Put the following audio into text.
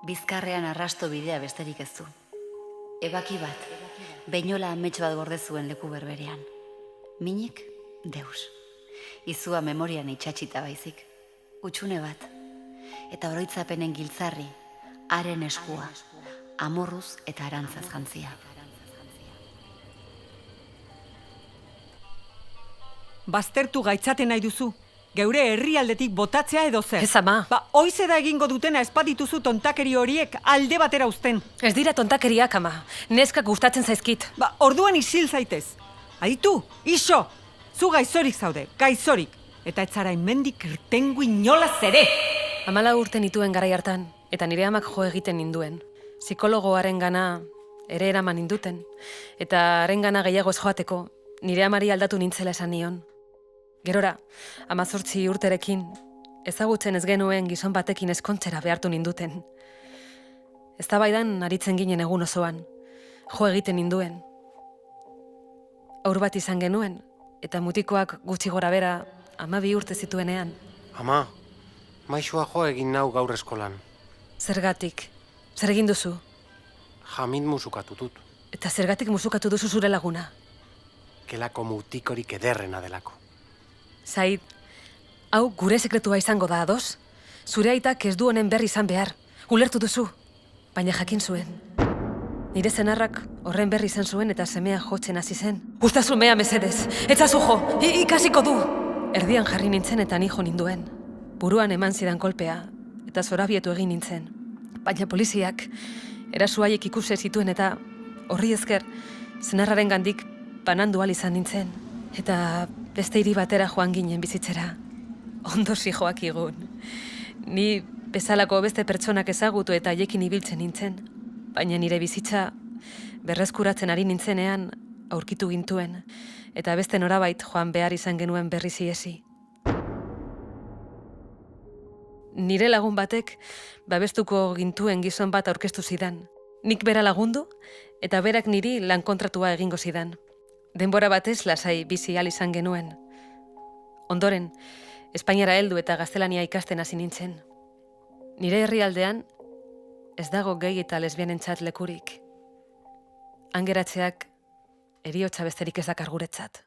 Bizkarrean arrasto bidea besterik ez du. Ebaki bat, beinola amets bat gorde zuen leku berberean. Minik, deus. Izua memorian itxatxita baizik. Utxune bat. Eta oroitzapenen giltzarri, haren eskua, amorruz eta arantzaz jantzia. Baztertu gaitzaten nahi duzu. Geure herrialdetik botatzea edo zer. Ez ama. Hoize da egingo dutena espadituzu tontakeri horiek alde batera uzten. Ez dira tontakeriak ama. Neskak gustatzen zaizkit. Orduan isil zaitez. Aitu, iso! Zu gaizorik zaude, gaizorik. Eta ez zara inmendik irtengu inolaz ere. 14 urte nituen garai hartan, eta nire amak jo egiten ninduen. Psikologoaren gana ere eraman ninduten. Eta haren gana gehiago ez joateko, nire amari aldatu nintzela esan nion. Gerora, 18 urterekin, ezagutzen ez genuen gizon batekin ezkontzera behartu ninduten. Eztabaidan aritzen ginen egun osoan, jo egiten ninduen. Haur bat izan genuen, eta mutikoak gutxi gora bera 12 urte zituenean. Ama, maixua jo egin nau gaur eskolan. Zergatik? Zer egin duzu? Jamit musukatu dut. Eta zergatik musukatu duzu zure laguna? Kelako mutikorik ederrena delako. Zaid, hau gure sekretua izango da, ados? Zure aitak ez du honen berri izan behar. Ulertu duzu, baina jakin zuen. Nire zenarrak horren berri izan zuen eta semea jotzen hasi zen. Uztazu mea mesedez, etzazu jo, ikasiko du! Erdian jarri nintzen eta ni jo ninduen. Buruan eman zidan kolpea eta zorabietu egin nintzen. Baina poliziak erasuaiek ikuse zituen eta horri esker zenarraren gandik banandu ahal izan nintzen. Eta beste hiri batera joan ginen bizitzera. Ondo zijoak igun. Ni bezalako beste pertsonak ezagutu eta haiekin ibiltzen nintzen. Baina nire bizitza berreskuratzen ari nintzenean aurkitu gintuen. Eta beste norabait joan behar izan genuen berriz iesi. Nire lagun batek babestuko gintuen gizon bat aurkeztu zidan. Nik bera lagundu eta berak niri lan kontratua egingo zidan. Denbora batez lasai bizi ahal izan genuen. Ondoren, Espainiara heldu eta gaztelania ikasten hasi nintzen. Nire herrialdean ez dago gay eta lesbianentzat lekurik. Han geratzeak heriotza besterik ez dakar guretzat.